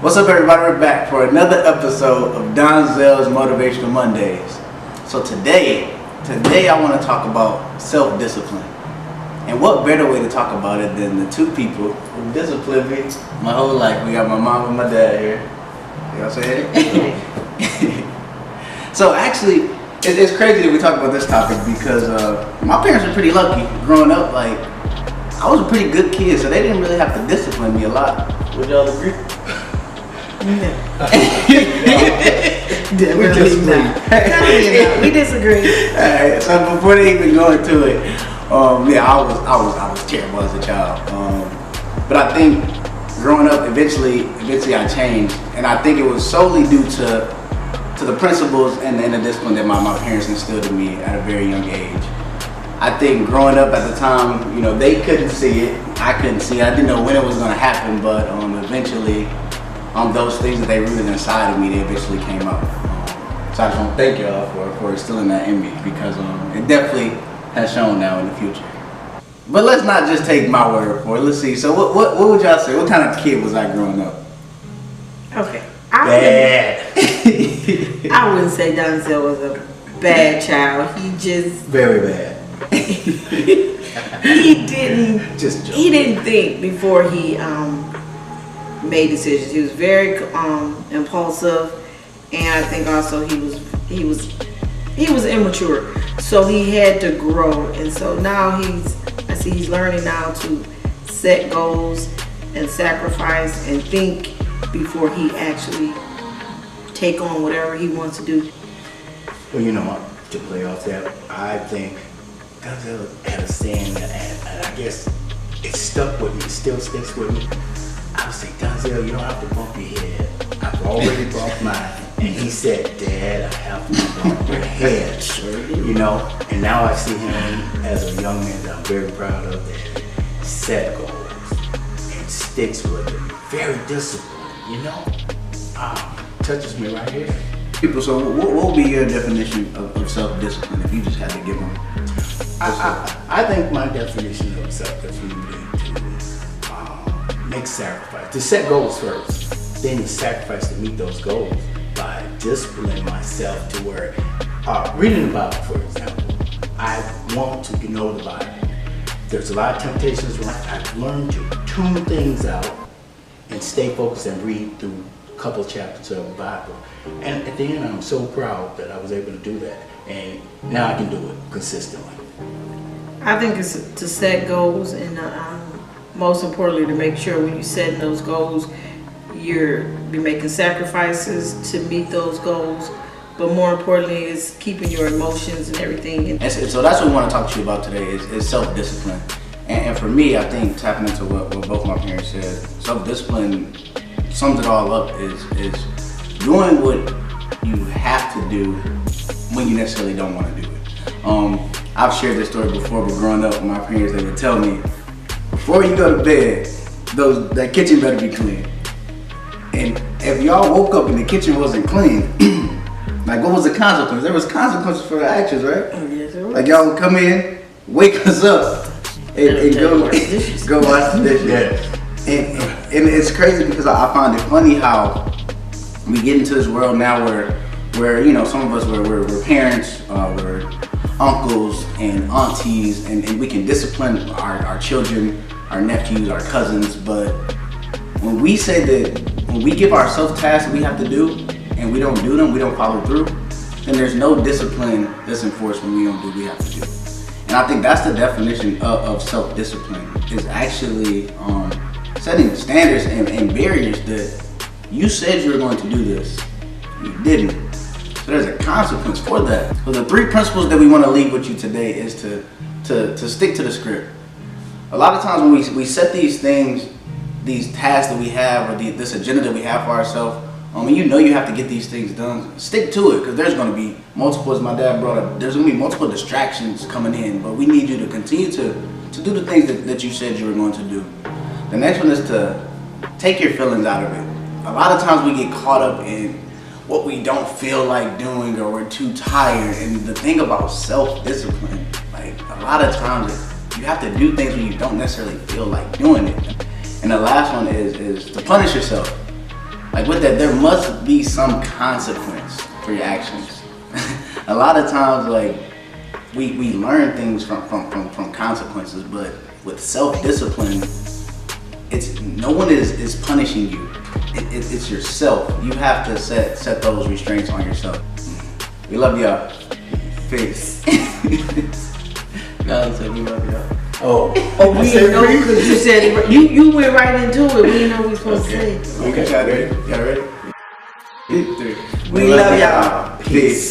What's up, everybody? We're back for another episode of Donzel's Motivational Mondays. So today I want to talk about self-discipline. And what better way to talk about it than the two people who disciplined me my whole life. We got my mom and my dad here. You know what I'm saying? So actually, it's crazy that we talk about this topic because my parents were pretty lucky growing up. Like, I was a pretty good kid, so they didn't really have to discipline me a lot. Would y'all agree? We disagree. We disagree. Alright, so before they even go into it, I was terrible as a child. But I think growing up, eventually I changed, and I think it was solely due to the principles and the discipline that my parents instilled in me at a very young age. I think growing up at the time, you know, they couldn't see it, I couldn't see it. I didn't know when it was going to happen, but eventually. Those things that they rooted inside of me, they eventually came out. So I just want to thank y'all for instilling that in me because it definitely has shown now in the future. But let's not just take my word for it. Let's see. So what would y'all say? What kind of kid was I growing up? Okay. Bad. I wouldn't say Donzel was a bad child. He just very bad. He didn't think before he made decisions. He was very impulsive, and I think also he was immature. So he had to grow, and so now he's learning now to set goals and sacrifice and think before he actually take on whatever he wants to do. Well, you know, to play off that, I think Donzel had a saying, and I guess it stuck with me. It still sticks with me. I would say, Donzel, you don't have to bump your head. I've already bumped mine. And he said, Dad, I have to bump your head. You know, and now I see him as a young man that I'm very proud of, that set goals and sticks with it. Very disciplined, you know. Touches me right here. People, so what would be your definition of self-discipline if you just had to give them? I think my definition of self-discipline would be make sacrifice, to set goals first, then you sacrifice to meet those goals by disciplining myself to where, reading the Bible, for example, I want to know the Bible. There's a lot of temptations where I've learned to tune things out and stay focused and read through a couple chapters of the Bible. And at the end, I'm so proud that I was able to do that, and now I can do it consistently. I think it's to set goals and most importantly, to make sure when you set those goals, you're be making sacrifices to meet those goals. But more importantly, is keeping your emotions and everything. And so that's what we want to talk to you about today is self-discipline. And for me, I think tapping into what both my parents said, self-discipline sums it all up is doing what you have to do when you necessarily don't want to do it. I've shared this story before, but growing up, my parents, they would tell me, before you go to bed, that kitchen better be clean. And if y'all woke up and the kitchen wasn't clean, like what was the consequence? There was consequences for the actions, right? Yes, there was. Like y'all would come in, wake us up, and go wash the dishes. Yeah. And it's crazy because I find it funny how we get into this world now where you know, some of us we're parents, we're uncles and aunties, and we can discipline our children, our nephews, our cousins, but when we say that, when we give ourselves tasks that we have to do and we don't do them, we don't follow through, then there's no discipline that's enforced when we don't do what we have to do. And I think that's the definition of self-discipline, is actually setting standards and barriers that you said you were going to do this, you didn't. So there's a consequence for that. So the 3 principles that we want to leave with you today is to stick to the script. A lot of times when we set these things, these tasks that we have, or this agenda that we have for ourselves, when you know you have to get these things done, stick to it, because there's going to be multiple, as my dad brought up, there's going to be multiple distractions coming in, but we need you to continue to do the things that you said you were going to do. The next one is to take your feelings out of it. A lot of times we get caught up in what we don't feel like doing, or we're too tired. And the thing about self-discipline, like a lot of times you have to do things when you don't necessarily feel like doing it. And the last one is to punish yourself. Like with that, there must be some consequence for your actions. A lot of times, like we learn things from consequences, but with self-discipline, it's no one is punishing you. It's yourself. You have to set those restraints on yourself. We love y'all. Peace. God said we love y'all. Oh, We didn't know because you said it. You went right into it. We didn't know we were supposed to say. Okay, y'all ready? Y'all ready? 3. We love y'all. Peace.